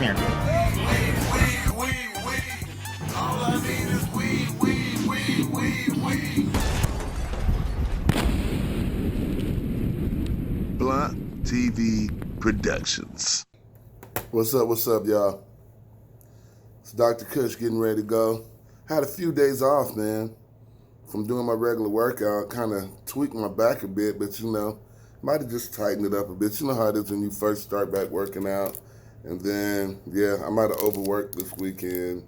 here. All I need is weed. Blunt TV Productions. What's up, y'all? It's Dr. Kush getting ready to go. Had a few days off, man, from doing my regular workout. Kind of tweaked my back a bit, but might have just tightened it up a bit. You know how it is when you first start back working out. And then, yeah, I might have overworked this weekend.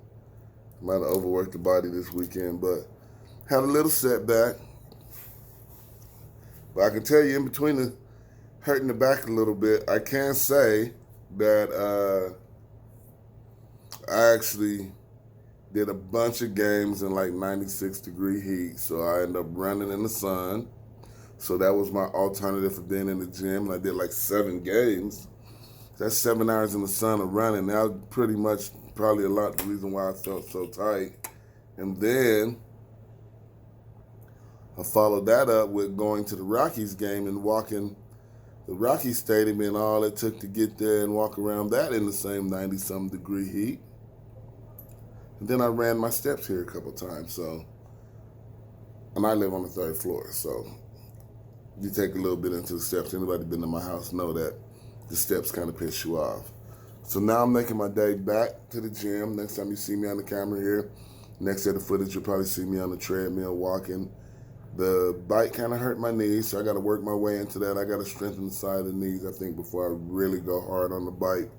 Might have overworked the body this weekend, but had a little setback. But I can tell you, in between the hurting the back a little bit, I can say that I actually did a bunch of games in like 96-degree heat. So I ended up running in the sun. So that was my alternative for being in the gym. And I did like 7 games. That's 7 hours in the sun of running. That was pretty much probably a lot of the reason why I felt so tight. And then I followed that up with going to the Rockies game and walking the Rockies Stadium and all it took to get there and walk around that in the same 90-some degree heat. And then I ran my steps here a couple times. And I live on the 3rd floor, so you take a little bit into the steps. Anybody been to my house know that the steps kind of piss you off. So now I'm making my day back to the gym. Next time you see me on the camera here, next set of footage, you'll probably see me on the treadmill walking. The bike kind of hurt my knees, so I got to work my way into that. I got to strengthen the side of the knees, I think, before I really go hard on the bike.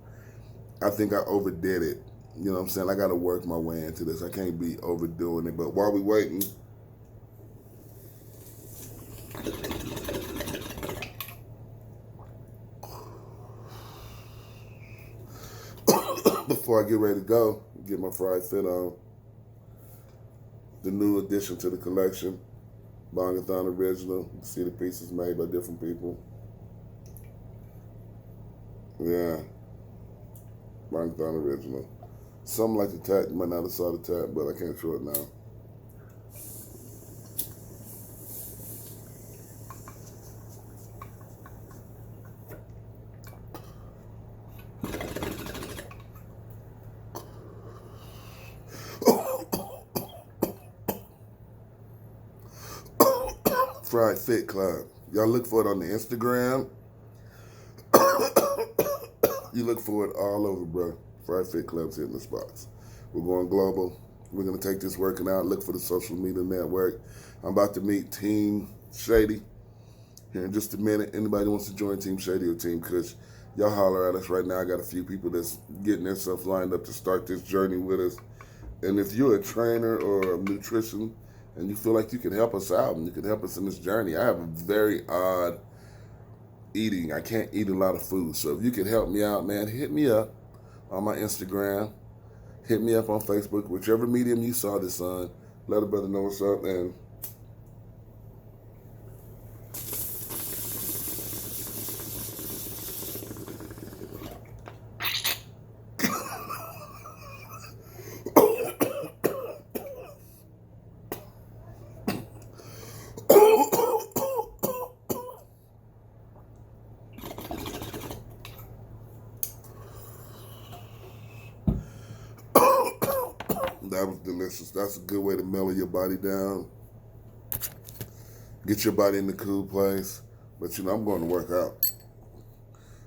I think I overdid it. You know what I'm saying? I got to work my way into this. I can't be overdoing it. But while we waiting, before I get ready to go, get my fried fit on, the new addition to the collection, Bongathon Original. You see the pieces made by different people. Yeah, Bongathon Original. Something like the tat, you might not have saw the tat, but I can't show it now. Fried Fit Club. Y'all look for it on the Instagram. You look for it all over, bro. Fried Fit Club's hitting the spots. We're going global. We're going to take this working out. Look for the social media network. I'm about to meet Team Shady here in just a minute. Anybody wants to join Team Shady or Team Kush, y'all holler at us right now. I got a few people that's getting their stuff lined up to start this journey with us. And if you're a trainer or a nutrition and you feel like you can help us out and you can help us in this journey, I have a very odd eating. I can't eat a lot of food. So if you can help me out, man, hit me up on my Instagram. Hit me up on Facebook, whichever medium you saw this on. Let a brother know what's up. And that was delicious. That's a good way to mellow your body down. Get your body in the cool place. But I'm going to work out.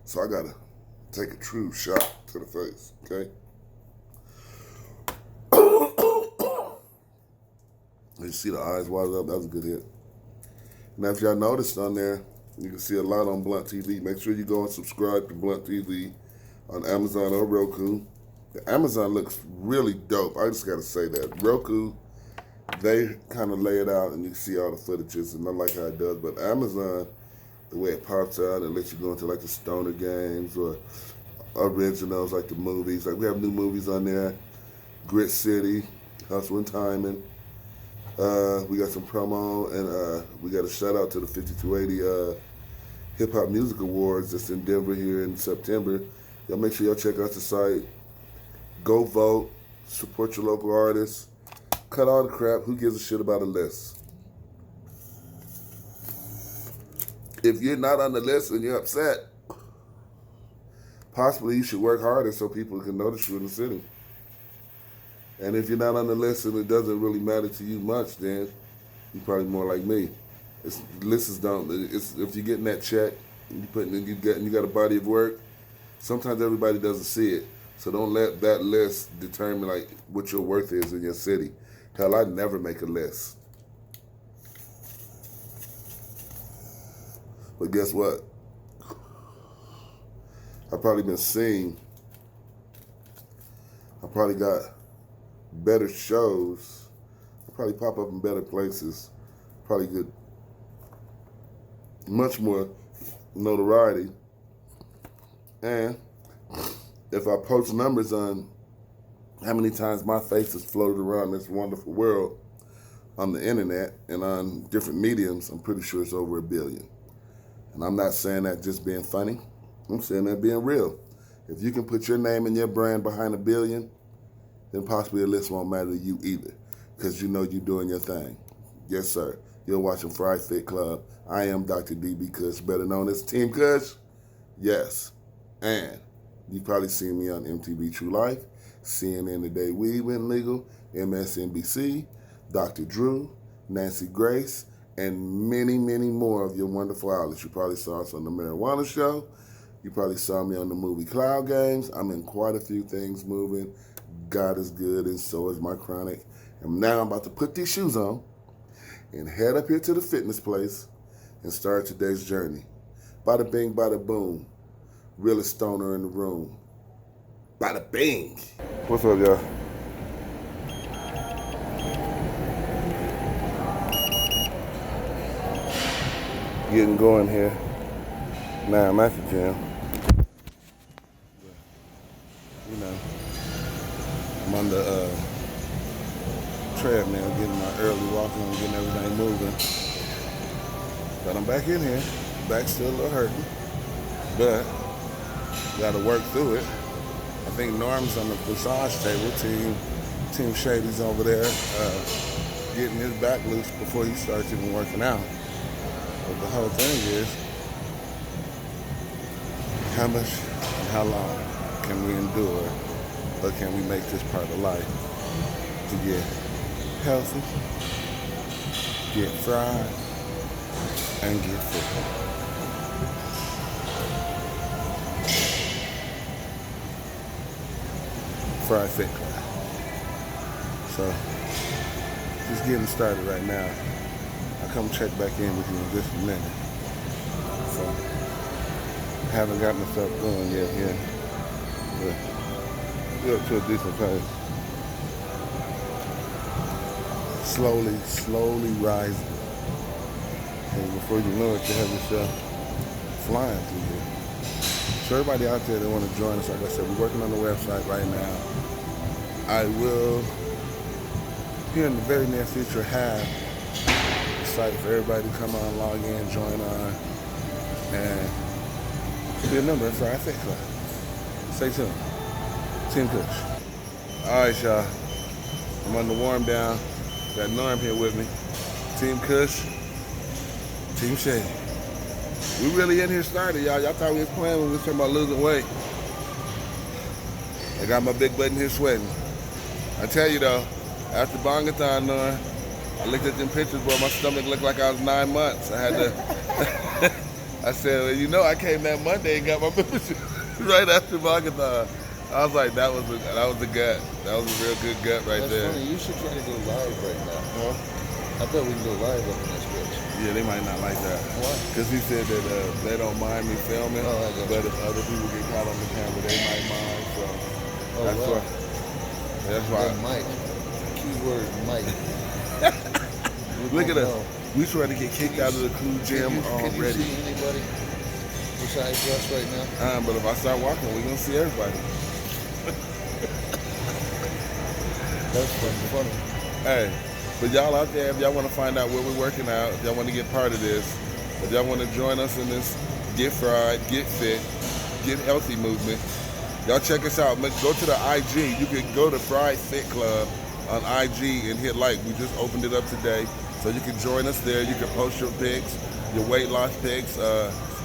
So I got to take a true shot to the face, okay? You see the eyes wide up? That was a good hit. Now, if y'all noticed on there, you can see a lot on Blunt TV. Make sure you go and subscribe to Blunt TV on Amazon or Roku. The Amazon looks really dope. I just got to say that. Roku, they kind of lay it out and you can see all the footages, and I like how it does. But Amazon, the way it pops out and lets you go into like the stoner games or originals like the movies. Like we have new movies on there. Grit City, Hustle and Timing. We got some promo, and we got a shout out to the 5280 Hip Hop Music Awards that's in Denver here in September. Y'all make sure y'all check out the site. Go vote, support your local artists, cut all the crap. Who gives a shit about a list? If you're not on the list and you're upset, possibly you should work harder so people can notice you in the city. And if you're not on the list and it doesn't really matter to you much, then you're probably more like me. Lists don't. If you're getting that check, you got a body of work. Sometimes everybody doesn't see it, so don't let that list determine like what your worth is in your city. Hell, I never make a list. But guess what? I've probably been seen. I probably got better shows. I probably pop up in better places. Probably get much more notoriety. And if I post numbers on how many times my face has floated around this wonderful world on the internet and on different mediums, I'm pretty sure it's over 1 billion. And I'm not saying that just being funny. I'm saying that being real. If you can put your name and your brand behind 1 billion, then possibly the list won't matter to you either, because you know you're doing your thing. Yes, sir. You're watching Fried Fit Club. I am Dr. DB Kush, better known as Team Kush. Yes. And you've probably seen me on MTV True Life, CNN Today Weed Went Legal, MSNBC, Dr. Drew, Nancy Grace, and many, many more of your wonderful outlets. You probably saw us on The Marijuana Show. You probably saw me on the movie Cloud Games. I'm in quite a few things moving. God is good, and so is my chronic. And now I'm about to put these shoes on and head up here to the fitness place and start today's journey. Bada bing, bada boom. Realest stoner in the room. Bada bing. What's up, y'all? Getting going here. Now I'm at the gym. You know, I'm on the treadmill, getting my early walking and getting everything moving. But I'm back in here. Back still a little hurting, but got to work through it. I think Norm's on the massage table. Team Shady's over there getting his back loose before he starts even working out. But the whole thing is, how much and how long can we endure, or can we make this part of life to get healthy, get fried, and get fit? Fried Fit Club. So, just getting started right now. I'll come check back in with you in just a minute. So, I haven't got myself going yet here, but we're up to a decent pace. Slowly rising. And before you know it, you have yourself flying through here. So everybody out there that want to join us, like I said, we're working on the website right now. I will, here in the very near future, have a site for everybody to come on, log in, join on, and be a member of Fried Fit Club. Stay tuned. Team Kush. All right, y'all. I'm on the warm down. Got Norm here with me. Team Kush, Team Shady. We really in here started, y'all. Y'all thought we was playing when we was talking about losing weight. I got my big butt in here sweating. I tell you though, after Bongathon, I looked at them pictures, bro. My stomach looked like I was 9 months. I had to. I said, well, you know, I came that Monday and got my membership right after Bongathon. I was like, that was a gut. That was a real good gut right there. That's funny. You should try to go live right now. Huh? I bet we can go live up in this bitch. Yeah, they might not like that. Why? Because he said that they don't mind me filming, Oh, but if other people get caught on the camera, they might mind. So that's wow. why. That's why. Yeah, Mike. Keyword Mike. Look at us. We trying to get kicked out of the crew gym already. Can you see anybody besides us right now? But if I start walking, we're going to see everybody. That's funny. Hey, but y'all out there, if y'all want to find out where we're working out, if y'all want to get part of this, if y'all want to join us in this get fried, get fit, get healthy movement, y'all check us out. Go to the IG. You can go to Fried Fit Club on IG and hit like. We just opened it up today. So you can join us there. You can post your pics, your weight loss pics,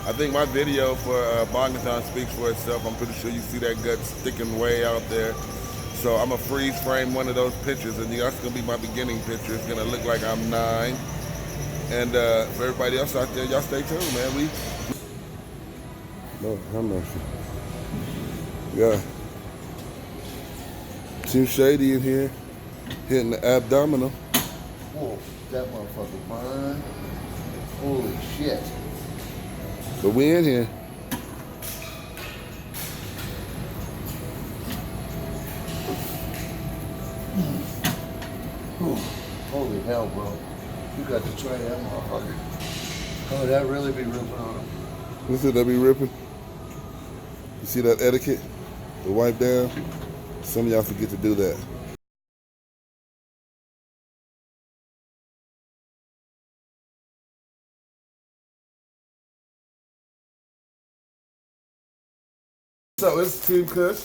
I think my video for Bongathon speaks for itself. I'm pretty sure you see that gut sticking way out there. So I'm going to freeze frame one of those pictures, and that's going to be my beginning picture. It's going to look like I'm 9. And for everybody else out there, y'all stay tuned, man. No, I'm not sure. Yeah. Too shady in here, hitting the abdominal. Whoa, that motherfucker mine. Holy shit. So we in here. Holy hell, bro. You got to try that motherfucker. Oh, that really be ripping on him. You see that be ripping? You see that etiquette? The wipe down? Some of y'all forget to do that. So it's Team Kush,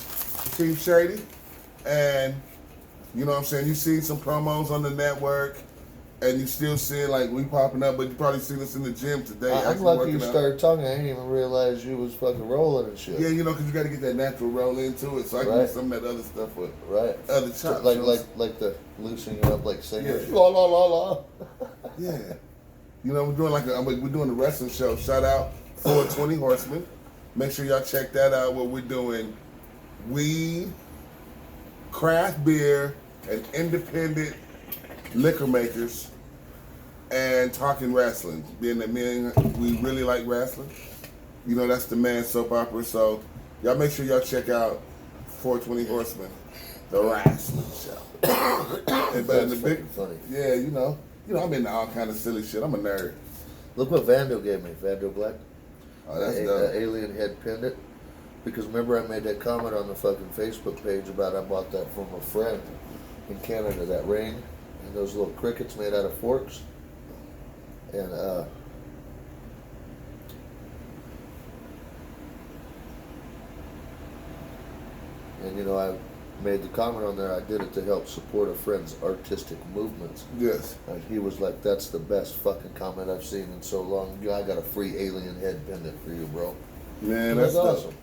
Team Shady, and you know what I'm saying, you seen some promos on the network, and you still seeing like we popping up, but you probably seen us in the gym today. I'm lucky you started talking. I didn't even realize you was fucking rolling and shit. Yeah, you know, because you got to get that natural roll into it, so I can do some of that other stuff with other chops. Like the loosening you up like singers. Yeah. La la la la. Yeah. You know, we're doing the wrestling show. Shout out 420 Horsemen. Make sure y'all check that out. What we're doing, weed, craft beer, and independent liquor makers, and talking wrestling. Being that we really like wrestling. You know, that's the man soap opera. So y'all make sure y'all check out 420 Horsemen, the wrestling show. That's fucking funny. Yeah, you know, I'm into all kind of silly shit. I'm a nerd. Look what Vando gave me, Vando Black. Oh, that's dope. The alien head pendant. Because remember I made that comment on the fucking Facebook page about I bought that from a friend in Canada, that ring, and those little crickets made out of forks. And you know, I made the comment on there, I did it to help support a friend's artistic movements. Yes. And he was like, that's the best fucking comment I've seen in so long. I got a free alien head pendant for you, bro. Man, that's awesome.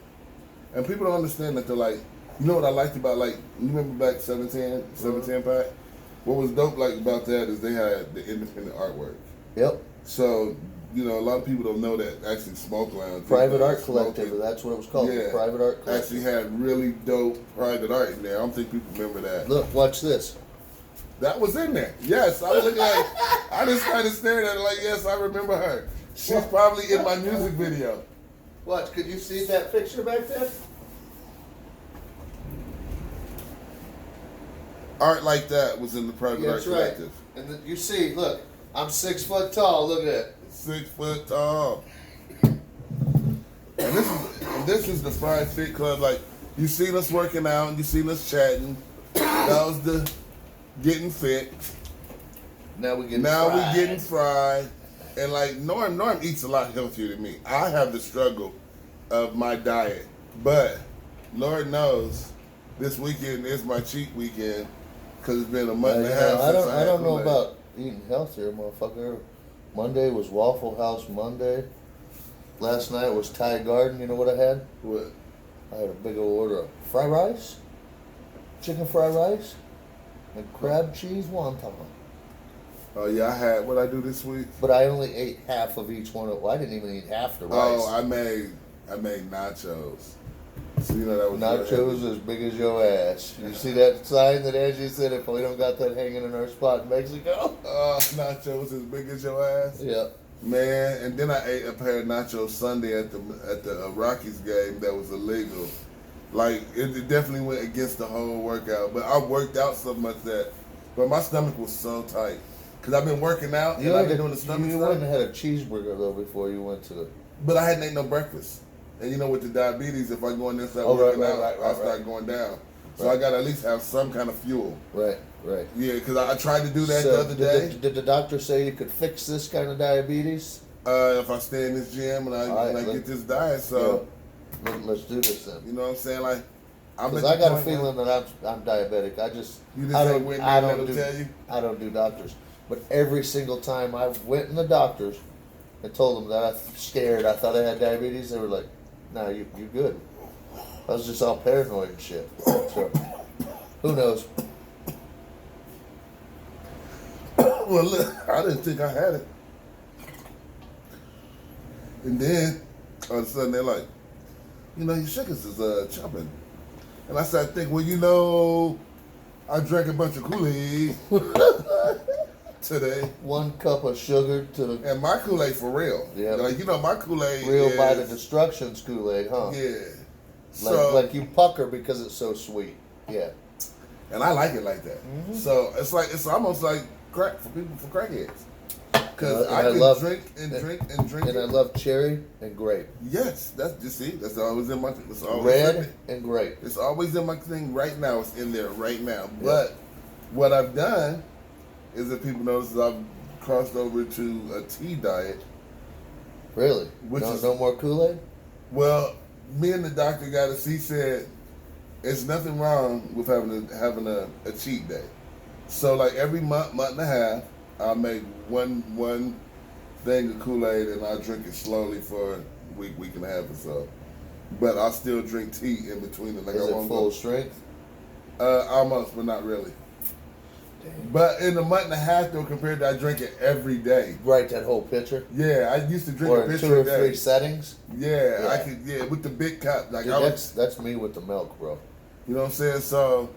And people don't understand that they're like, you know what I liked about, like, you remember back 710 pack? What was dope like about that is they had the independent artwork. Yep. So, you know, a lot of people don't know that actually Smoke Lounge. Private Art Collective, that's what it was called. Yeah. Private Art Collective. Actually had really dope private art in there. I don't think people remember that. Look, watch this. That was in there. Yes, I was looking like, I just started staring at her like, yes, I remember her. She's probably in my music video. Watch, could you see that picture back there? Art like that was in the Private Art Collective. Right. And you see, look, I'm 6 foot tall. Look at it. 6 foot tall. And this is the Fried Fit Club. Like, you seen us working out, you seen us chatting. That was the getting fit. Now we getting fried. And like Norm eats a lot healthier than me. I have the struggle of my diet, but Lord knows this weekend is my cheat weekend because it's been a month and a half. I don't know about eating healthier, motherfucker. Monday was Waffle House Monday. Last night was Thai Garden. You know what I had? What? I had a big old order of fried rice, chicken fried rice, and crab cheese wonton. Oh yeah, I had what I do this week. But I only ate half of each one. I didn't even eat half the rice. Oh, I made nachos. So you know that was nachos as big as your ass. You see that sign that Angie said if we don't got that hanging in our spot in Mexico? Nachos as big as your ass. Yeah. Man, and then I ate a pair of nachos Sunday at the Rockies game that was illegal. Like it definitely went against the whole workout. But I worked out so much but my stomach was so tight. Because I've been working out and I've been doing the stomach stuff. You went and had a cheeseburger, though, before you went to the... But I hadn't ate no breakfast. And you know, with the diabetes, if I go in there and start working out, I start going down. So I got to at least have some kind of fuel. Right. Yeah, because I tried to do that the other day. Did the doctor say you could fix this kind of diabetes? If I stay in this gym and I get this diet, so... Yeah. Let's do this then. You know what I'm saying? Like, because I got a feeling that I'm diabetic. I don't do doctors. But every single time I went in the doctors, I told them that I scared. I thought I had diabetes. They were like, "Nah, you good." I was just all paranoid and shit. So, who knows? Well, look, I didn't think I had it. And then, all of a sudden, they're like, your sugars is chopping. And I started thinking, well, I drank a bunch of Kool-Aid today. 1 cup of sugar to the And my Kool-Aid for real. Yeah. My Kool-Aid real is, by the destruction's Kool-Aid, huh? Yeah. Like you pucker because it's so sweet. Yeah. And I like it like that. Mm-hmm. So it's almost like crack for people, for crackheads. Because I can drink and drink and drink. And I love cherry and grape. Yes, that's always in my. It's always red and grape. It's always in my thing right now. It's in there right now. Yeah. But what I've done is that people notice that I've crossed over to a tea diet. Really? No more Kool-Aid? Well, me and the doctor got us. He said there's nothing wrong with having a cheat day. So like every month and a half, I'll make one thing of Kool-Aid and I'll drink it slowly for a week and a half or so. But I'll still drink tea in between it. Like Is it full strength? Almost, but not really. Dang. But in a month and a half though, compared to I drink it every day. Right, that whole pitcher? Yeah, I used to drink or a pitcher 2 or a day. 3 settings? Yeah, I could. Yeah, with the big cup. Like dude, that's me with the milk, bro. You know what I'm saying? So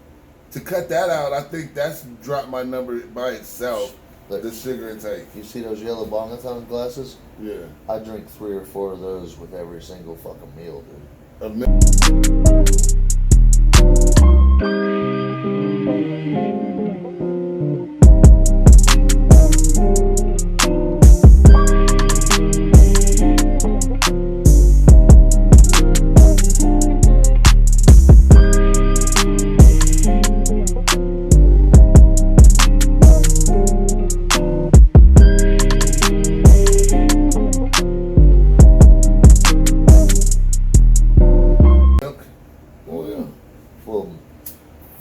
to cut that out, I think that's dropped my number by itself. The sugar intake. You see those yellow bongathon glasses? Yeah. I drink 3 or 4 of those with every single fucking meal, dude.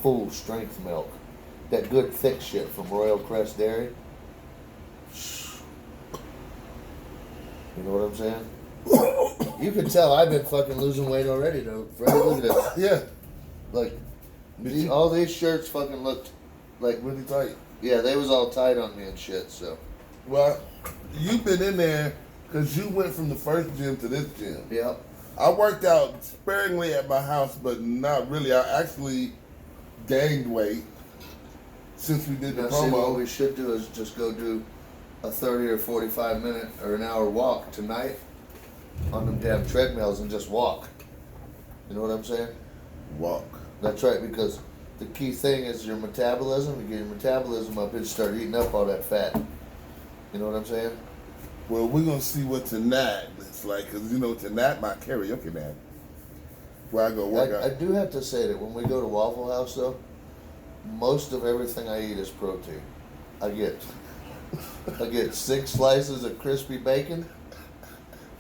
Full strength milk. That good thick shit from Royal Crest Dairy. You know what I'm saying? You can tell I've been fucking losing weight already though. Freddie, look at this. Yeah. Like, all these shirts fucking looked like really tight. Yeah, they was all tight on me and shit, so. Well, you've been in there because you went from the first gym to this gym. Yeah. I worked out sparingly at my house, but not really. I actually gained weight since we did the promo. See, what we should do is just go do a 30 or 45 minute or an hour walk tonight on them damn treadmills and just walk. You know what I'm saying? Walk. That's right, because the key thing is your metabolism. To get your metabolism up, it start eating up all that fat. You know what I'm saying? Well, we're going to see what tonight looks like, because, tonight my karaoke night. Where I go work out. I do have to say that when we go to Waffle House, though, most of everything I eat is protein. I get 6 slices of crispy bacon.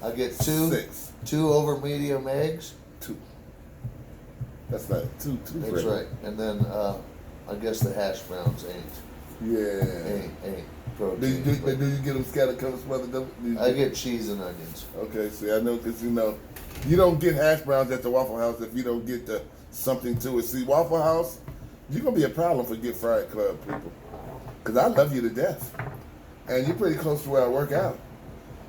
I get 2 over medium eggs. 2. That's not 2. That's right. And then I guess the hash browns ain't. Yeah. Ain't protein. Do you get them scattered, covered, smothered? I get cheese and onions. Okay, see, I know because you don't get hash browns at the Waffle House if you don't get something to it. See, Waffle House, you're gonna be a problem for Get Fried Club people, because I love you to death, and you're pretty close to where I work out.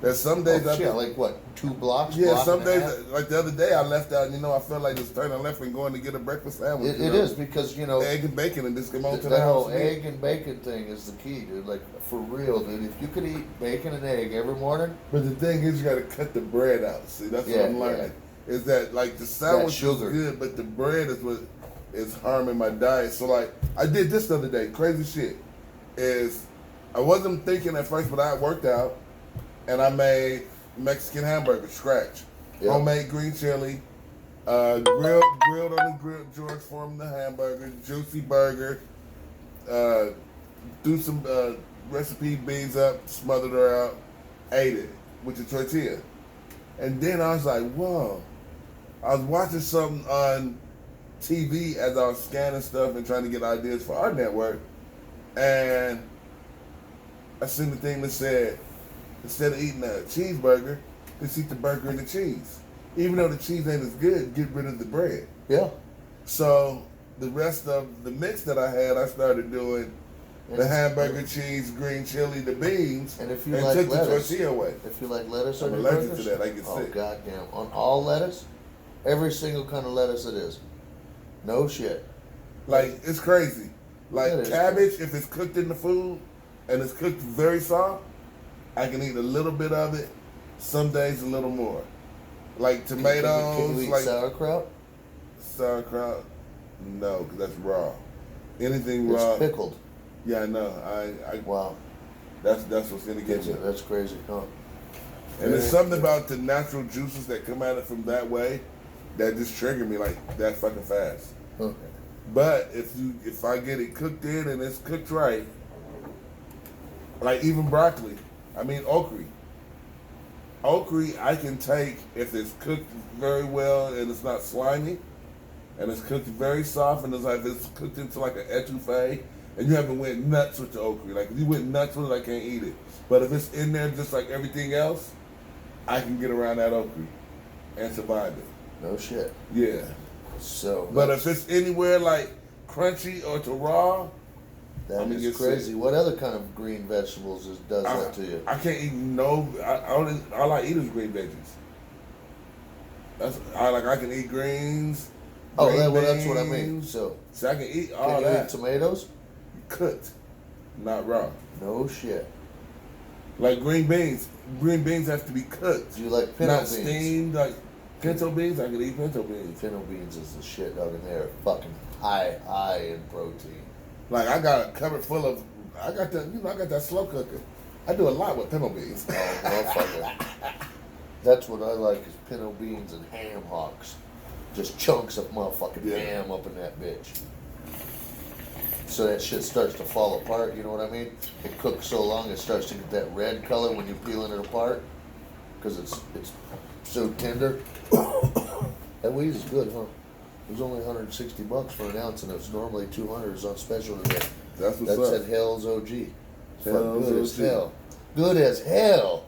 There's some days like what, 2 blocks? Yeah, some days like the other day I left out. I felt like just turning left and going to get a breakfast sandwich. It is because egg and bacon and just come on to the that house. whole egg and bacon thing is the key, dude. Like for real, dude. If you could eat bacon and egg every morning. But the thing is, you got to cut the bread out. See, that's what I'm learning. Yeah. Is that like the sandwich is good, but the bread is what is harming my diet. So like I did this the other day. Crazy shit. Is I wasn't thinking at first, but I worked out and I made Mexican hamburger, scratch. Yep. Homemade green chili, grilled on the grill, George formed the hamburger, juicy burger, do some recipe beans up, smothered her out, ate it with the tortilla. And then I was like, whoa. I was watching something on TV as I was scanning stuff and trying to get ideas for our network. And I seen the thing that said, instead of eating a cheeseburger, just eat the burger and the cheese. Even though the cheese ain't as good, get rid of the bread. Yeah. So the rest of the mix that I had, I started doing the hamburger, cheese, green chili, the beans, and if you and like took lettuce, the tortilla away. If you like lettuce I'm on your allergic burgers, to that. I get sick. Oh goddamn! On all lettuce, every single kind of lettuce it is. No shit. Like, it's crazy. Like That is cabbage, if it's cooked in the food and it's cooked very soft, I can eat a little bit of it. Some days a little more. Like tomatoes, Can you eat like sauerkraut? sauerkraut. No, because that's raw. Anything It's raw. pickled. Yeah, I know. I Wow. That's what's gonna get you. That's crazy, huh? And there's something about the natural juices that come at it from that way that just trigger me like that fucking fast. Huh. But if I get it cooked in and it's cooked right, like even broccoli, okra. Okra I can take if it's cooked very well and it's not slimy, and it's cooked very soft and it's cooked into like an etouffee, and you haven't went nuts with the okra. Like if you went nuts with it, I can't eat it. But if it's in there just like everything else, I can get around that okra and survive it. No shit. Yeah. So. But if it's anywhere like crunchy or to raw, that is crazy. sick. What other kind of green vegetables does that to you? I can't eat no. All I eat is green veggies. I can eat greens. Oh, green that's what I mean. beans. So I can eat all can you that. eat tomatoes? Cooked, not raw. No shit. Like green beans. Green beans have to be cooked. Do you like pinto not beans? steamed. Like pinto beans, I can eat pinto beans. Pinto beans is the shit, dog, and they're fucking high in protein. Like I got a cupboard full of. I got that slow cooker. I do a lot with pinto beans. Oh, motherfucker. That's what I like is pinto beans and ham hocks. Just chunks of motherfucking ham up in that bitch. So that shit starts to fall apart, you know what I mean? It cooks so long it starts to get that red color when you're peeling it apart. Because it's so tender. That weed is good, huh? It was only $160 for an ounce, and it's normally $200. It's on special today. That's what's up. That's at Hell's OG. Hell's Good as OG. hell. Good as hell.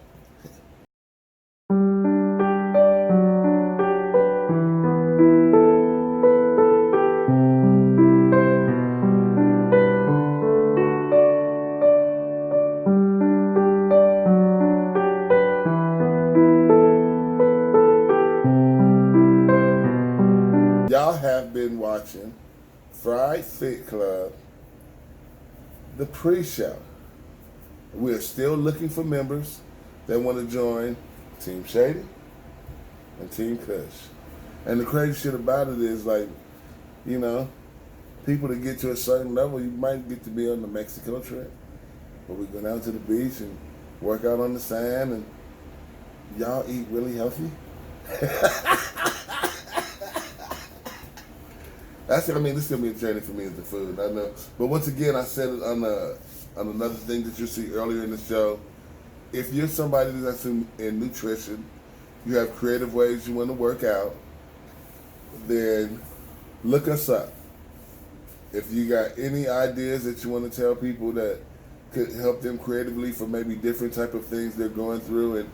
Y'all have been watching Fried Fit Club, the pre-show. We're still looking for members that want to join Team Shady and Team Kush. And the crazy shit about it is, like, you know, people that get to a certain level, you might get to be on the Mexico trip. But we go down to the beach and work out on the sand, and y'all eat really healthy. This is gonna be a journey for me as the food. I know, but once again, I said it on another thing that you'll see earlier in the show. If you're somebody that's in nutrition, you have creative ways you want to work out, then look us up. If you got any ideas that you want to tell people that could help them creatively for maybe different type of things they're going through, and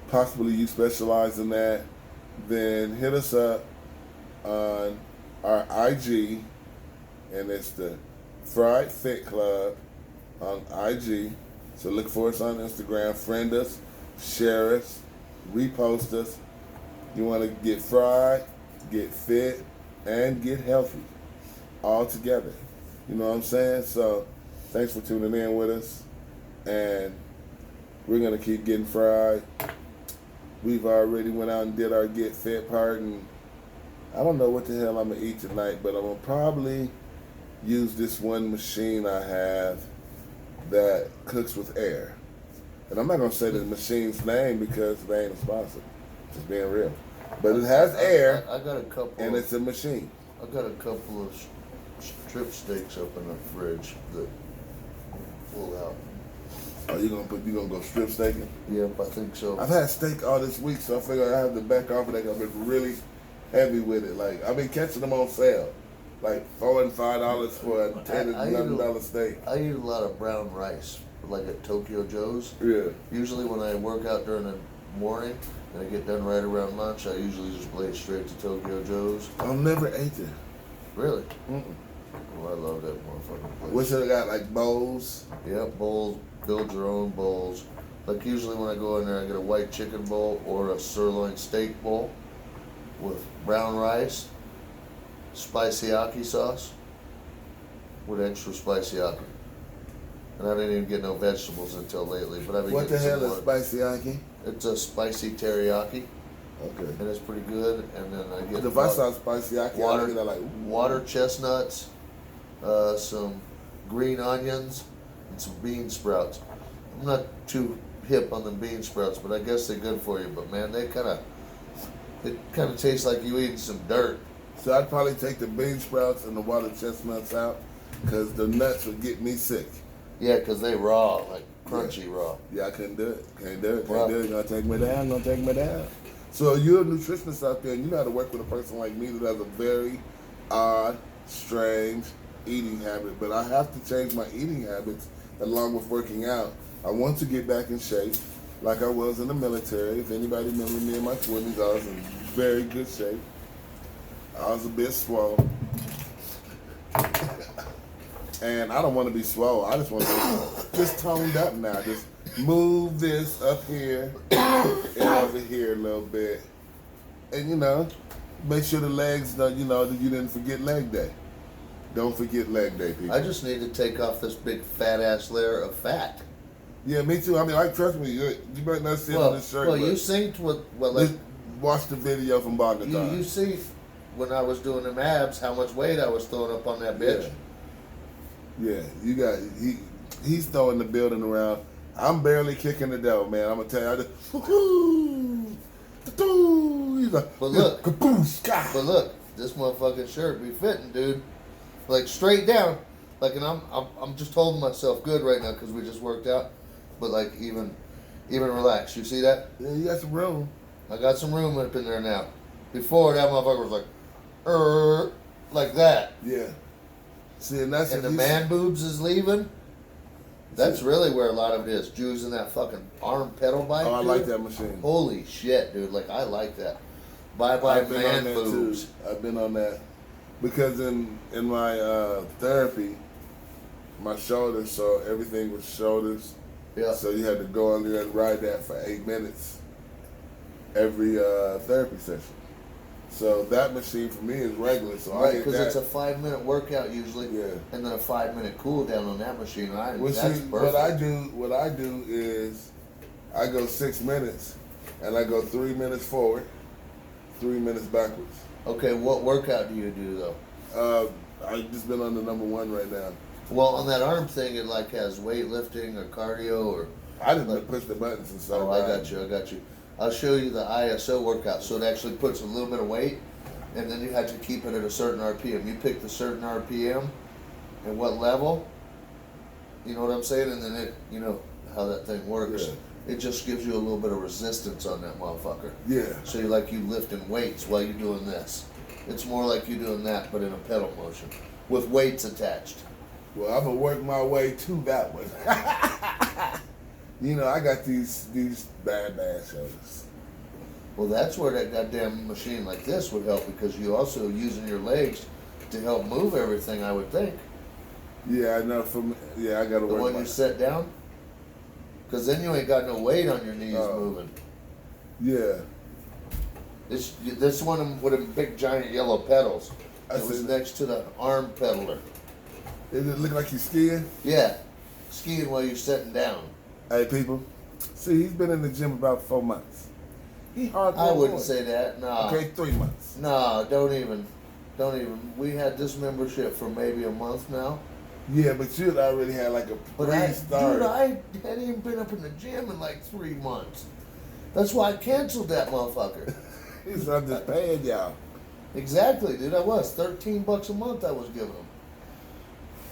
possibly you specialize in that, then hit us up on our IG, and it's the Fried Fit Club on IG. So look for us on Instagram, friend us, share us, repost us. You want to get fried, get fit, and get healthy all together. You know what I'm saying? So thanks for tuning in with us, and we're going to keep getting fried. We've already went out and did our get fit part, and I don't know what the hell I'm going to eat tonight, but I'm going to probably use this one machine I have that cooks with air. And I'm not going to say the machine's name because they ain't a sponsor. Just being real. But it has air, I got a couple. and it's a machine. I got a couple of strip steaks up in the fridge that pull out. Oh, you gonna go strip steaking? Yep, I think so. I've had steak all this week, so I figure I have to back off of that. I've been really heavy with it. Like, I've been catching them on sale. Like $4 and $5 for a $10 and $11 steak. I eat a lot of brown rice. like at Tokyo Joe's. Yeah. Usually when I work out during the morning and I get done right around lunch, I usually just blaze straight to Tokyo Joe's. I've never ate there. Really? Mm-mm. Oh, I love that motherfucking place. What's it got, like bowls? Yep, bowls. Build your own bowls. Like usually when I go in there, I get a white chicken bowl or a sirloin steak bowl with brown rice, spicy aki sauce with extra spicy aki. And I didn't even get no vegetables until lately. But I've been What the getting hell some is more. spicy aki? It's a spicy teriyaki, Okay. and it's pretty good. And then I get If I saw spicy aki, I look at that like, ooh. water chestnuts, some green onions, and some bean sprouts. I'm not too hip on the bean sprouts, but I guess they're good for you. But man, it kind of tastes like you eating some dirt. So I'd probably take the bean sprouts and the water chestnuts out because the nuts would get me sick. Yeah, 'cause they raw, like crunchy raw. Yeah, I couldn't do it. Can't do it. Wow. Can't do it. Gonna take me down. Gonna take me down. So you're a nutritionist out there, and you know how to work with a person like me that has a very odd, strange eating habit. But I have to change my eating habits along with working out. I want to get back in shape like I was in the military. If anybody remember me in my 20s, I was in very good shape. I was a bit swole. And I don't want to be swole. I just want to be just toned up now. Just move this up here and over here a little bit. And, you know, make sure the legs, that you didn't forget leg day. Don't forget leg day, people. I just need to take off this big fat ass layer of fat. Yeah, me too. I mean, like, trust me, you might not see it on this shirt. Well, but you synced with just watch the video from Bogota. you see when I was doing them abs how much weight I was throwing up on that bitch. Yeah, you got he's throwing the building around. I'm barely kicking the devil, man. I'm gonna tell you, I just he's like, But look, kaboosh, But look, this motherfucking shirt be fitting, dude. Like straight down. Like, and I'm just holding myself good right now because we just worked out. But like even relaxed. You see that? Yeah, you got some room. I got some room up in there now. Before that motherfucker was like that. Yeah. See, and that's And if the man boobs is leaving. That's really where a lot of it is. Using that fucking arm pedal bike. Oh, I dude. like that machine. Holy shit, dude. Like, I like that. Bye-bye I've been man on that boobs. too. I've been on that because in my therapy, my shoulders, so everything was shoulders. Yeah. So you had to go on there and ride that for 8 minutes every therapy session. So that machine for me is regular. So Right, I hit because that. it's a 5-minute workout usually, Yeah. and then a 5-minute cool down on that machine. Well, That's see, perfect. what I do is I go 6 minutes and I go 3 minutes forward, 3 minutes backwards. Okay, what workout do you do though? I've just been on the number 1 right now. Well, on that arm thing, it like has weightlifting or cardio or. I didn't push the buttons and stuff. Oh, I got you. I'll show you the ISO workout. So it actually puts a little bit of weight, and then you have to keep it at a certain RPM. You pick the certain RPM and what level. You know what I'm saying? And then it, you know how that thing works. Yeah. It just gives you a little bit of resistance on that motherfucker. Yeah. So you lifting weights while you're doing this. It's more like you doing that, but in a pedal motion with weights attached. Well, I'm gonna work my way to that one. You know, I got these bad shoulders. Well, that's where that goddamn machine like this would help because you also using your legs to help move everything. I would think. Yeah, I know. I gotta The work. one you set down. Because then you ain't got no weight on your knees moving. Yeah. This one with them big giant yellow pedals. It was next to the arm pedaler. Does it look like you're skiing? Yeah, skiing while you're sitting down. Hey, people. See, he's been in the gym about 4 months. He hardcore. I wouldn't say that. No. Okay, 3 months. No, don't even. We had this membership for maybe a month now. Yeah, but you'd already had like a pre-start. Dude, I hadn't even been up in the gym in like 3 months. That's why I canceled that motherfucker. He said, I'm just paying y'all. Exactly, dude. I was $13 a month. I was giving them,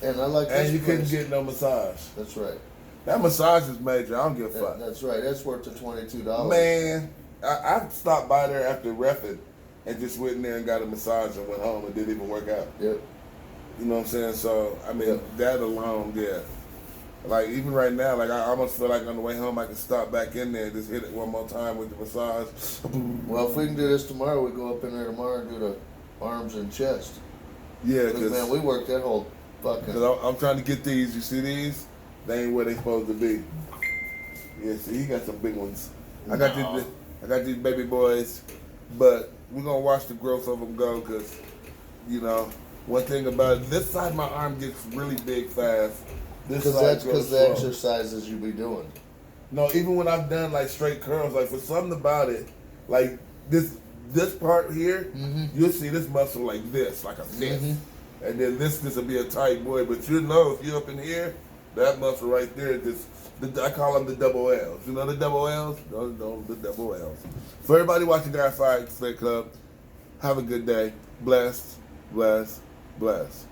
and I like. And this you couldn't place. get no massage. That's right. That massage is major. I don't give a fuck. That's right. That's worth the $22. Man, I stopped by there after reffing and just went in there and got a massage and went home and didn't even work out. Yep. You know what I'm saying? So, I mean, that alone, yeah. Like even right now, like I almost feel like on the way home I can stop back in there and just hit it one more time with the massage. Well, if we can do this tomorrow, we go up in there tomorrow and do the arms and chest. Yeah, Because, man, we worked that whole fucking... Because I'm trying to get these. You see these? They ain't where they supposed to be. Yeah, see, he got some big ones. I got these baby boys, but we're gonna watch the growth of them go. Cause you know, one thing about it, this side of my arm gets really big fast. Because that's because the exercises you be doing. No, even when I've done like straight curls, like for something about it, like this part here, you'll see this muscle like this, like a fist. And then this will be a tight boy, but you know if you're up in here, that muscle right there, I call them the double L's. You know the double L's? No, the double L's. For everybody watching Fight Club, have a good day. Blessed, blessed, blessed.